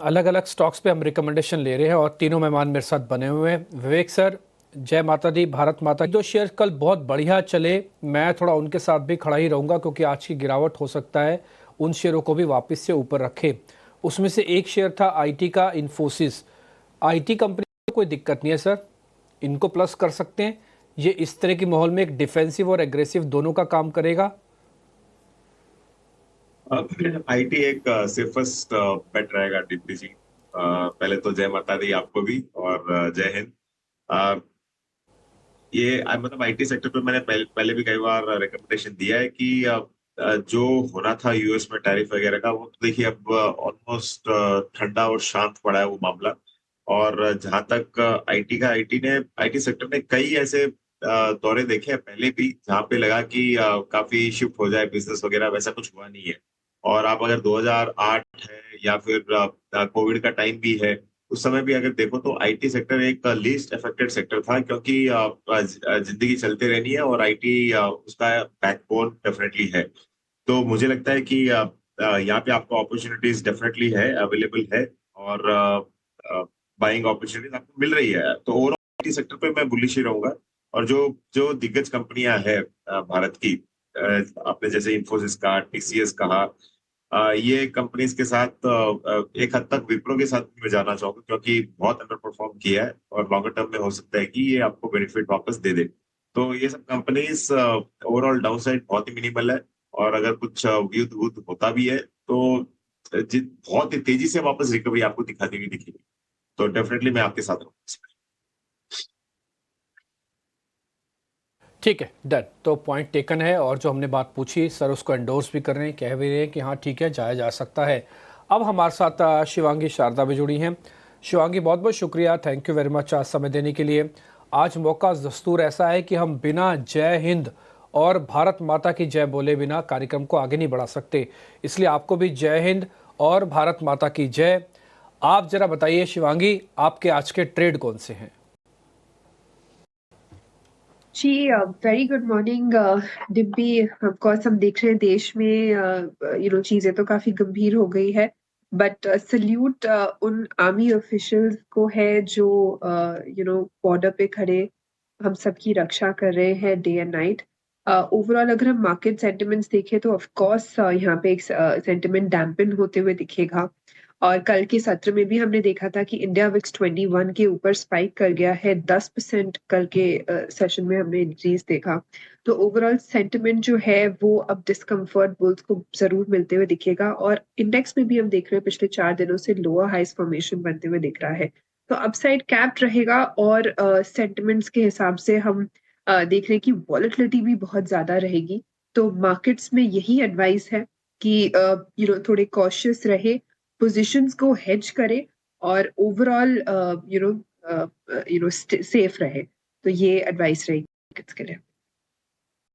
अलग अलग स्टॉक्स पे हम रिकमेंडेशन ले रहे हैं और तीनों मेहमान मेरे साथ बने हुए हैं। विवेक सर, जय माता दी, भारत माता की। दो शेयर कल बहुत बढ़िया चले, मैं थोड़ा उनके साथ भी खड़ा ही रहूंगा क्योंकि आज की गिरावट हो सकता है उन शेयरों को भी वापस से ऊपर रखे। उसमें से एक शेयर था आईटी का, इन्फोसिस। आईटी कंपनी को कोई दिक्कत नहीं है सर, इनको प्लस कर सकते हैं। ये इस तरह के माहौल में एक डिफेंसिव और एग्रेसिव दोनों का काम करेगा। आईटी एक सेफेस्ट बेट रहेगा दीप्ति जी। पहले तो जय माता दी आपको भी और जय हिंद। अ, ये मतलब आईटी सेक्टर पे मैंने पहले भी कई बार रिकमेंडेशन दिया है कि जो होना था यूएस में टैरिफ वगैरह का, वो तो देखिए अब ऑलमोस्ट ठंडा और शांत पड़ा है वो मामला। और जहां तक आईटी ने आईटी सेक्टर ने कई ऐसे दौरे देखे हैं पहले भी जहां पे लगा कि काफी शिफ्ट हो जाए बिजनेस वगैरह, वैसा कुछ हुआ नहीं है। और आप अगर 2008 है या फिर कोविड का टाइम भी है, उस समय भी अगर देखो तो आईटी सेक्टर एक लीस्ट अफेक्टेड सेक्टर था, क्योंकि जिंदगी चलते रहनी है और आईटी उसका बैकबोन डेफिनेटली है। तो मुझे लगता है कि यहाँ पे आपको अपॉर्चुनिटीज डेफिनेटली है, अवेलेबल है। और बाइंग अपॉर्चुनिटीज आपको मिल रही है, तो ओवरऑल आईटी सेक्टर पे मैं बुलिश ही रहूंगा। और जो जो दिग्गज कंपनियां हैं भारत की, आपने जैसे इन्फोसिस का, टीसीएस कहा, ये कंपनीज के साथ एक हद तक विप्रो के साथ मैं जाना चाहूंगा, क्योंकि बहुत अंडर परफॉर्म किया है और लॉन्गर टर्म में हो सकता है कि ये आपको बेनिफिट वापस दे दे। तो ये सब कंपनीज ओवरऑल डाउनसाइड बहुत ही मिनिमल है। और अगर कुछ युद्ध वुद्ध होता भी है तो बहुत ही तेजी से वापस रिकवरी आपको दिखाती हुई दिखेगी। तो डेफिनेटली मैं आपके साथ रहूंगा। ठीक है, डन। तो पॉइंट टेकन है और जो हमने बात पूछी सर उसको एंडोर्स भी कर रहे हैं, कह भी रहे हैं कि हाँ ठीक है, जाया जा सकता है। अब हमारे साथ शिवांगी शारदा भी जुड़ी हैं। शिवांगी, बहुत बहुत शुक्रिया, थैंक यू वेरी मच आज समय देने के लिए। आज मौका दस्तूर ऐसा है कि हम बिना जय हिंद और भारत माता की जय बोले बिना कार्यक्रम को आगे नहीं बढ़ा सकते, इसलिए आपको भी जय हिंद और भारत माता की जय। आप जरा बताइए शिवांगी, आपके आज के ट्रेड कौन से हैं? जी, वेरी गुड मॉर्निंग डिब्बी। ऑफकोर्स हम देख रहे हैं देश में चीजें तो काफी गंभीर हो गई है, बट सल्यूट उन आर्मी ऑफिशियल्स को है जो बॉर्डर पे खड़े हम सबकी रक्षा कर रहे हैं डे एंड नाइट। ओवरऑल अगर हम मार्केट सेंटिमेंट्स देखें तो ऑफ कोर्स यहाँ पे एक सेंटिमेंट डैम्पन होते हुए दिखेगा। और कल के सत्र में भी हमने देखा था कि इंडिया विक्स 21 के ऊपर स्पाइक कर गया है, 10% कल के सेशन में हमने इंक्रीज देखा। तो ओवरऑल सेंटिमेंट जो है वो अब डिस्कम्फर्ट बुल्स को जरूर मिलते हुए दिखेगा। और इंडेक्स में भी हम देख रहे हैं पिछले 4 दिनों से लोअर हाइस फॉर्मेशन बनते हुए दिख रहा है। तो अपसाइड कैप्ड रहेगा और सेंटिमेंट्स के हिसाब से हम देख रहे हैं कि वॉलेटिलिटी भी बहुत ज्यादा रहेगी। तो मार्केट्स में यही एडवाइस है कि थोड़े कॉशियस रहे, पोजीशंस को हेज करे और ओवरऑल सेफ रहे। तो ये एडवाइस रहेगी इसके लिए।